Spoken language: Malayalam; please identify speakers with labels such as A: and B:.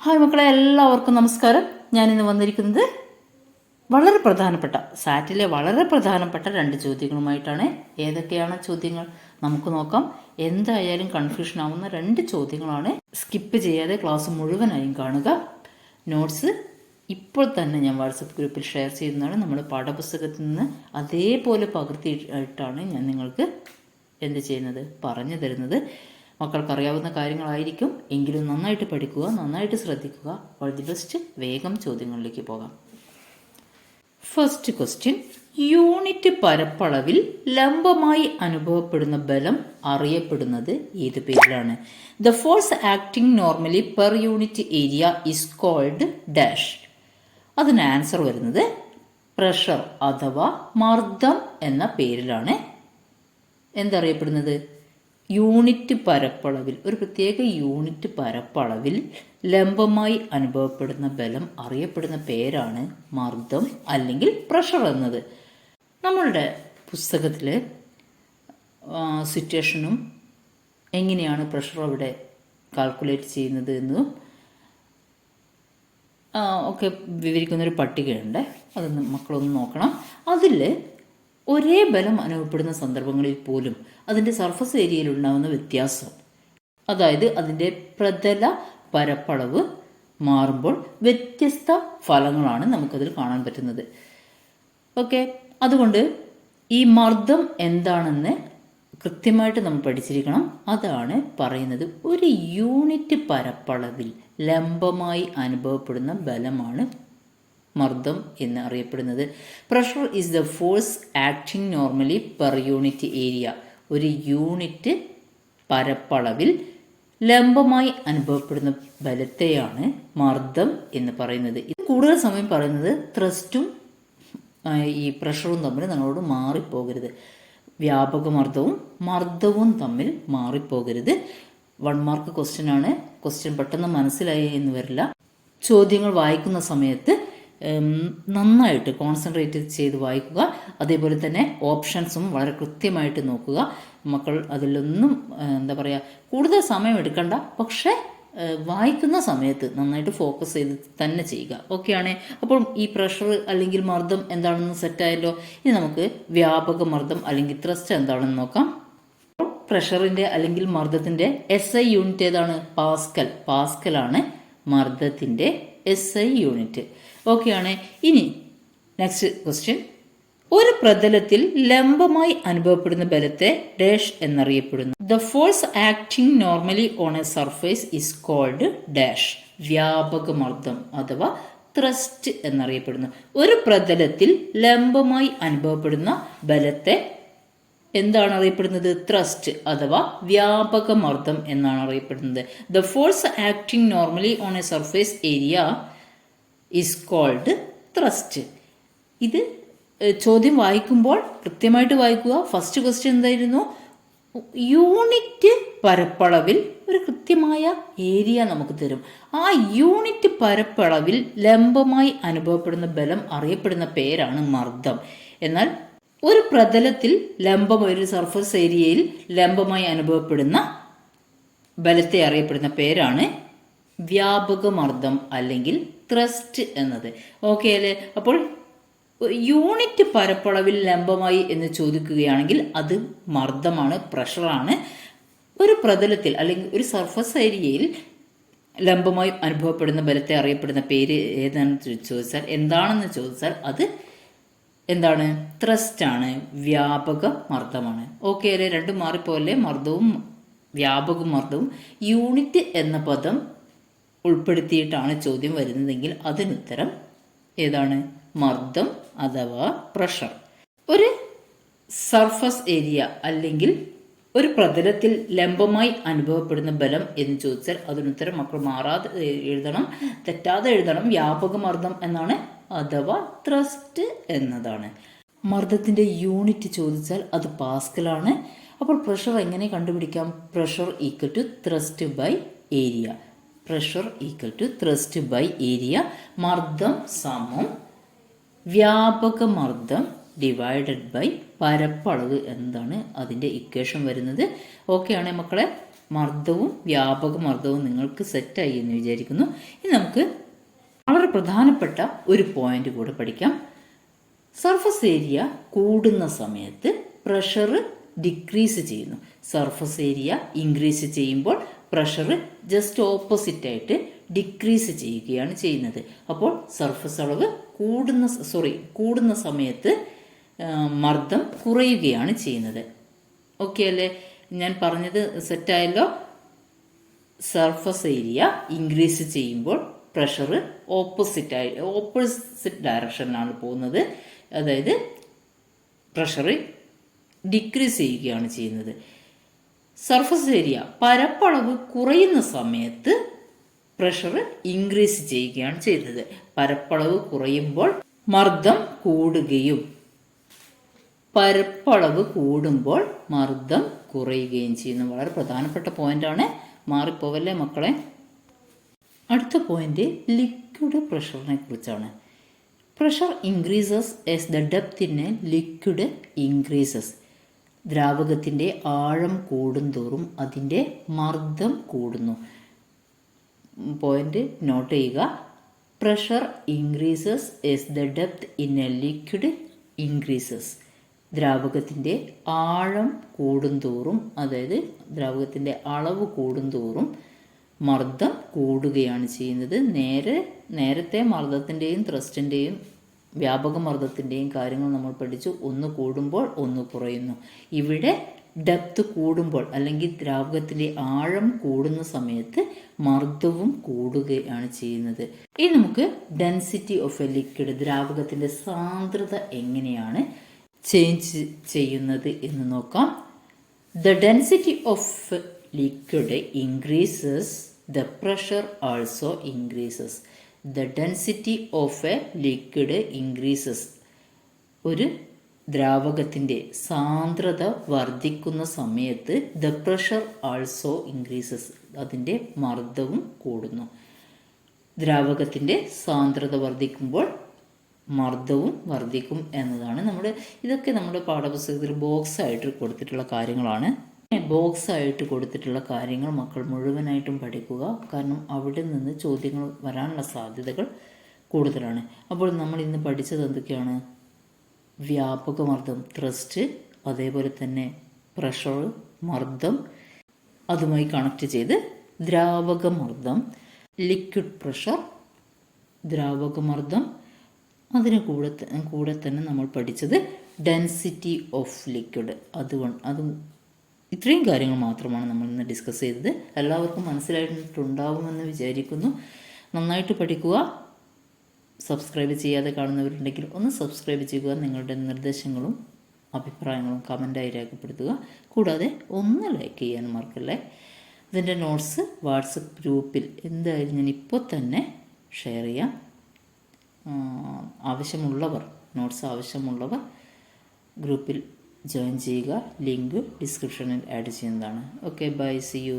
A: ഹായ് മക്കളെ, എല്ലാവർക്കും നമസ്കാരം. ഞാനിന്ന് വന്നിരിക്കുന്നത് വളരെ പ്രധാനപ്പെട്ട സാറ്റിലെ വളരെ പ്രധാനപ്പെട്ട 2 ചോദ്യങ്ങളുമായിട്ടാണ്. ഏതൊക്കെയാണ് ചോദ്യങ്ങൾ നമുക്ക് നോക്കാം. എന്തായാലും കൺഫ്യൂഷൻ ആവുന്ന 2 ചോദ്യങ്ങളാണ്. സ്കിപ്പ് ചെയ്യാതെ ക്ലാസ് മുഴുവനായും കാണുക. നോട്ട്സ് ഇപ്പോൾ തന്നെ ഞാൻ വാട്സപ്പ് ഗ്രൂപ്പിൽ ഷെയർ ചെയ്യുന്നതാണ്. നമ്മുടെ പാഠപുസ്തകത്തിൽ നിന്ന് അതേപോലെ പകർത്തിയിട്ടാണ് ഞാൻ നിങ്ങൾക്ക് എന്ത് ചെയ്യുന്നത്, പറഞ്ഞു തരുന്നത്. മക്കൾക്കറിയാവുന്ന കാര്യങ്ങളായിരിക്കും, എങ്കിലും നന്നായിട്ട് പഠിക്കുക, നന്നായിട്ട് ശ്രദ്ധിക്കുക. All the best. വേഗം ചോദ്യങ്ങളിലേക്ക് പോകാം. ഫസ്റ്റ് ക്വസ്റ്റ്യൻ, യൂണിറ്റ് പരപ്പളവിൽ ലംബമായി അനുഭവപ്പെടുന്ന ബലം അറിയപ്പെടുന്നത് ഏത് പേരിലാണ്? The force acting normally per unit area is called dash. അതിന് ആൻസർ വരുന്നത് പ്രഷർ അഥവാ മർദ്ദം എന്ന പേരിലാണ് എന്തറിയപ്പെടുന്നത്. യൂണിറ്റ് പരപ്പളവിൽ, ഒരു പ്രത്യേക യൂണിറ്റ് പരപ്പളവിൽ ലംബമായി അനുഭവപ്പെടുന്ന ബലം അറിയപ്പെടുന്ന പേരാണ് മർദ്ദം അല്ലെങ്കിൽ പ്രഷർ എന്നത്. നമ്മളുടെ പുസ്തകത്തിൽ സിറ്റുവേഷനും എങ്ങനെയാണ് പ്രഷർ അവിടെ കാൽക്കുലേറ്റ് ചെയ്യുന്നത് എന്നും ഒക്കെ വിവരിക്കുന്നൊരു പട്ടികയുണ്ട്. അതൊന്ന് മക്കളൊന്ന് നോക്കണം. അതിൽ ഒരേ ബലം അനുഭവപ്പെടുന്ന സന്ദർഭങ്ങളിൽ പോലും അതിൻ്റെ സർഫസ് ഏരിയയിൽ ഉണ്ടാകുന്ന വ്യത്യാസം, അതായത് അതിൻ്റെ പ്രതല പരപ്പളവ് മാറുമ്പോൾ വ്യത്യസ്ത ഫലങ്ങളാണ് നമുക്കതിൽ കാണാൻ പറ്റുന്നത്. ഓക്കെ, അതുകൊണ്ട് ഈ മർദ്ദം എന്താണെന്ന് കൃത്യമായിട്ട് നമ്മൾ പഠിച്ചിരിക്കണം. അതാണ് പറയുന്നത്, ഒരു യൂണിറ്റ് പരപ്പളവിൽ ലംബമായി അനുഭവപ്പെടുന്ന ബലമാണ് മർദ്ദം എന്ന് അറിയപ്പെടുന്നത്. Pressure is the force acting normally per unit area. ഒരു യൂണിറ്റ് പരപ്പളവിൽ ലംബമായി അനുഭവപ്പെടുന്ന ബലത്തെയാണ് മർദ്ദം എന്ന് പറയുന്നത്. ഇത് കൂടുതൽ സമയം പറയുന്നത് ത്രസ്റ്റും ഈ പ്രഷറും തമ്മിൽ നമ്മളോട് മാറിപ്പോകരുത്. വ്യാപക മർദ്ദവും തമ്മിൽ മാറിപ്പോകരുത്. 1 മാർക്ക് ക്വസ്റ്റ്യൻ ആണ്. ക്വസ്റ്റ്യൻ പെട്ടെന്ന് മനസ്സിലായി എന്ന് വരില്ല. ചോദ്യങ്ങൾ വായിക്കുന്ന സമയത്ത് നന്നായിട്ട് കോൺസെൻട്രേറ്റ് ചെയ്ത് വായിക്കുക. അതേപോലെ തന്നെ ഓപ്ഷൻസും വളരെ കൃത്യമായിട്ട് നോക്കുക. മക്കൾ അതിലൊന്നും എന്താ പറയുക, കൂടുതൽ സമയം എടുക്കണ്ട, പക്ഷേ വായിക്കുന്ന സമയത്ത് നന്നായിട്ട് ഫോക്കസ് ചെയ്ത് തന്നെ ചെയ്യുക. ഓക്കെയാണ്. അപ്പോൾ ഈ പ്രഷർ അല്ലെങ്കിൽ മർദ്ദം എന്താണെന്ന് സെറ്റായല്ലോ. ഇനി നമുക്ക് വ്യാപക മർദ്ദം അല്ലെങ്കിൽ ത്രസ്റ്റ് എന്താണെന്ന് നോക്കാം. പ്രഷറിൻ്റെ അല്ലെങ്കിൽ മർദ്ദത്തിൻ്റെ SI യൂണിറ്റ് ഏതാണ്? പാസ്കൽ. പാസ്കലാണ് മർദ്ദത്തിൻ്റെ SI യൂണിറ്റ്. ഓക്കെയാണ്. ഇനി നെക്സ്റ്റ് ക്വസ്റ്റ്യൻ, ഒരു പ്രതലത്തിൽ ലംബമായി അനുഭവപ്പെടുന്ന ബലത്തെ ഡാഷ് എന്നറിയപ്പെടുന്നു. The force acting normally on a surface is called dash. വ്യാപക മർദ്ദം അഥവാ ത്രസ്റ്റ് എന്നറിയപ്പെടുന്നു. ഒരു പ്രതലത്തിൽ ലംബമായി അനുഭവപ്പെടുന്ന ബലത്തെ എന്താണ് അറിയപ്പെടുന്നത്? ത്രസ്റ്റ് അഥവാ വ്യാപക മർദ്ദം എന്നാണ് അറിയപ്പെടുന്നത്. The force acting normally on a surface area is called thrust. ഇത് ചോദ്യം വായിക്കുമ്പോൾ കൃത്യമായിട്ട് വായിക്കുക. ഫസ്റ്റ് ക്വസ്റ്റ്യൻ എന്തായിരുന്നു? യൂണിറ്റ് പരപ്പളവിൽ ഒരു കൃത്യമായ ഏരിയ നമുക്ക് തരും. ആ യൂണിറ്റ് പരപ്പളവിൽ ലംബമായി അനുഭവപ്പെടുന്ന ബലം അറിയപ്പെടുന്ന പേരാണ് മർദ്ദം. എന്നാൽ ഒരു പ്രതലത്തിൽ ഒരു സർഫസ് ഏരിയയിൽ ലംബമായി അനുഭവപ്പെടുന്ന ബലത്തെ അറിയപ്പെടുന്ന പേരാണ് വ്യാപക മർദ്ദം അല്ലെങ്കിൽ ത്രസ്റ്റ് എന്നത്. ഓക്കെ അല്ലേ? അപ്പോൾ യൂണിറ്റ് പരപ്പളവിൽ ലംബമായി എന്ന് ചോദിക്കുകയാണെങ്കിൽ അത് മർദ്ദമാണ്, പ്രഷറാണ്. ഒരു പ്രതലത്തിൽ അല്ലെങ്കിൽ ഒരു സർഫസ് ഏരിയയിൽ ലംബമായി അനുഭവപ്പെടുന്ന ബലത്തെ അറിയപ്പെടുന്ന പേര് എന്താണെന്ന് ചോദിച്ചാൽ അത് എന്താണ്? ത്രസ്റ്റ് ആണ്, വ്യാപക മർദ്ദമാണ്. ഓക്കെ അല്ലേ? രണ്ടും മാറിപ്പോലെ. മർദ്ദവും വ്യാപക മർദ്ദവും യൂണിറ്റ് എന്ന പദം ഉൾപ്പെടുത്തിയിട്ടാണ് ചോദ്യം വരുന്നതെങ്കിൽ അതിനുത്തരം ഏതാണ്? മർദ്ദം അഥവാ പ്രഷർ. ഒരു സർഫസ് ഏരിയ അല്ലെങ്കിൽ ഒരു പ്രതലത്തിൽ ലംബമായി അനുഭവപ്പെടുന്ന ബലം എന്ന് ചോദിച്ചാൽ അതിനുത്തരം മക്കൾ മാറാതെ എഴുതണം, തെറ്റാതെ എഴുതണം. വ്യാപക മർദ്ദം എന്നാണ് അഥവാ ത്രസ്റ്റ് എന്നതാണ്. മർദ്ദത്തിൻ്റെ യൂണിറ്റ് ചോദിച്ചാൽ അത് പാസ്കലാണ്. അപ്പോൾ പ്രഷർ എങ്ങനെ കണ്ടുപിടിക്കാം? Pressure equal to thrust by area. Pressure equal to thrust by area. മർദ്ദം സമം വ്യാപക മർദ്ദം ഡിവൈഡഡ് ബൈ പരപ്പളവ് എന്താണ് അതിൻ്റെ ഇക്വേഷൻ വരുന്നത്. ഓക്കെ ആണേ മക്കളെ? മർദ്ദവും വ്യാപക മർദ്ദവും നിങ്ങൾക്ക് സെറ്റായി എന്ന് വിചാരിക്കുന്നു. ഇനി നമുക്ക് വളരെ പ്രധാനപ്പെട്ട ഒരു പോയിന്റ് കൂടെ പഠിക്കാം. സർഫസ് ഏരിയ കൂടുന്ന സമയത്ത് പ്രഷർ ഡിക്രീസ് ചെയ്യുന്നു. സർഫസ് ഏരിയ ഇൻക്രീസ് ചെയ്യുമ്പോൾ പ്രഷർ ജസ്റ്റ് ഓപ്പോസിറ്റ് ആയിട്ട് ഡിക്രീസ് ചെയ്യുകയാണ് ചെയ്യുന്നത്. അപ്പോൾ സർഫസ് അളവ് കൂടുന്ന സമയത്ത് മർദ്ദം കുറയുകയാണ് ചെയ്യുന്നത്. ഓക്കെ അല്ലേ? ഞാൻ പറഞ്ഞത് സെറ്റായല്ലോ. സർഫസ് ഏരിയ ഇൻക്രീസ് ചെയ്യുമ്പോൾ പ്രഷർ ഓപ്പോസിറ്റ് ഡയറക്ഷനിലാണ് പോകുന്നത്. അതായത് പ്രഷർ ഡിക്രീസ് ചെയ്യുകയാണ് ചെയ്യുന്നത്. സർഫസ് ഏരിയ പരപ്പളവ് കുറയുന്ന സമയത്ത് പ്രഷർ ഇൻക്രീസ് ചെയ്യുകയാണ് ചെയ്യുന്നത്. പരപ്പളവ് കുറയുമ്പോൾ മർദ്ദം കൂടുകയും പരപ്പളവ് കൂടുമ്പോൾ മർദ്ദം കുറയുകയും ചെയ്യുന്നു. വളരെ പ്രധാനപ്പെട്ട പോയിന്റാണ്, മാറിപ്പോവല്ലേ മക്കളെ. അടുത്ത പോയിന്റ് ലിക്വിഡ് പ്രഷറിനെ കുറിച്ചാണ്. Pressure increases as the depth in a liquid increases. ദ്രാവകത്തിൻ്റെ ആഴം കൂടുന്തോറും അതിൻ്റെ മർദ്ദം കൂടുന്നു. പോയിന്റ് നോട്ട് ചെയ്യുക. Pressure increases as the depth in a liquid increases. ദ്രാവകത്തിൻ്റെ ആഴം കൂടുന്തോറും, അതായത് ദ്രാവകത്തിൻ്റെ അളവ് കൂടുന്തോറും മർദ്ദം കൂടുകയാണ് ചെയ്യുന്നത്. നേരത്തെ മർദ്ദത്തിൻ്റെയും ത്രസ്റ്റിൻ്റെയും വ്യാപക മർദ്ദത്തിൻ്റെയും കാര്യങ്ങൾ നമ്മൾ പഠിച്ചു. ഒന്ന് കൂടുമ്പോൾ ഒന്ന് കുറയുന്നു. ഇവിടെ ഡെപ്ത് കൂടുമ്പോൾ അല്ലെങ്കിൽ ദ്രാവകത്തിൻ്റെ ആഴം കൂടുന്ന സമയത്ത് മർദ്ദവും കൂടുകയാണ് ചെയ്യുന്നത്. ഇനി നമുക്ക് ഡെൻസിറ്റി ഓഫ് എ ലിക്വിഡ്, ദ്രാവകത്തിൻ്റെ സാന്ദ്രത എങ്ങനെയാണ് ചേഞ്ച് ചെയ്യുന്നത് എന്ന് നോക്കാം. The density of liquid increases, the pressure also increases. The density of A liquid increases. ഒരു ദ്രാവകത്തിൻ്റെ സാന്ദ്രത വർദ്ധിക്കുന്ന സമയത്ത് ദ പ്രഷർ ആൾസോ ഇൻക്രീസസ്, അതിൻ്റെ മർദ്ദവും കൂടുന്നു. ദ്രാവകത്തിൻ്റെ സാന്ദ്രത വർദ്ധിക്കുമ്പോൾ മർദ്ദവും വർദ്ധിക്കും എന്നതാണ് ഇതൊക്കെ നമ്മുടെ പാഠപുസ്തകത്തിൽ ബോക്സ് ആയിട്ട് കൊടുത്തിട്ടുള്ള കാര്യങ്ങളാണ്. ബോക്സ് ആയിട്ട് കൊടുത്തിട്ടുള്ള കാര്യങ്ങൾ മക്കൾ മുഴുവനായിട്ടും പഠിക്കുക. കാരണം അവിടെ നിന്ന് ചോദ്യങ്ങൾ വരാനുള്ള സാധ്യതകൾ കൂടുതലാണ്. അപ്പോൾ നമ്മൾ ഇന്ന് പഠിച്ചത് എന്തൊക്കെയാണ്? വ്യാപക മർദ്ദം, ത്രസ്റ്റ്, അതേപോലെ തന്നെ പ്രഷർ, മർദ്ദം, അതുമായി കണക്ട് ചെയ്ത് ദ്രാവക മർദ്ദം, ലിക്വിഡ് പ്രഷർ, ദ്രാവക മർദ്ദം, അതിന് കൂടെ തന്നെ നമ്മൾ പഠിച്ചത് ഡെൻസിറ്റി ഓഫ് ലിക്വിഡ്. അതും ഇത്രയും കാര്യങ്ങൾ മാത്രമാണ് നമ്മൾ ഇന്ന് ഡിസ്കസ് ചെയ്തത്. എല്ലാവർക്കും മനസ്സിലായിട്ടുണ്ടാവുമെന്ന് വിചാരിക്കുന്നു. നന്നായിട്ട് പഠിക്കുക. സബ്സ്ക്രൈബ് ചെയ്യാതെ കാണുന്നവരുണ്ടെങ്കിൽ ഒന്ന് സബ്സ്ക്രൈബ് ചെയ്യുക. നിങ്ങളുടെ നിർദ്ദേശങ്ങളും അഭിപ്രായങ്ങളും കമൻറ്റായി രേഖപ്പെടുത്തുക. കൂടാതെ ഒന്ന് ലൈക്ക് ചെയ്യാൻ മറക്കല്ലേ. ഇതിൻ്റെ നോട്ട്സ് വാട്സപ്പ് ഗ്രൂപ്പിൽ എന്തായാലും ഞാൻ ഇപ്പോൾ തന്നെ ഷെയർ ചെയ്യാം. നോട്ട്സ് ആവശ്യമുള്ളവർ ഗ്രൂപ്പിൽ ജോയിൻ ചെയ്യുക. ലിങ്ക് ഡിസ്ക്രിപ്ഷനിൽ ആഡ് ചെയ്യുന്നതാണ്. Okay, bye, see U.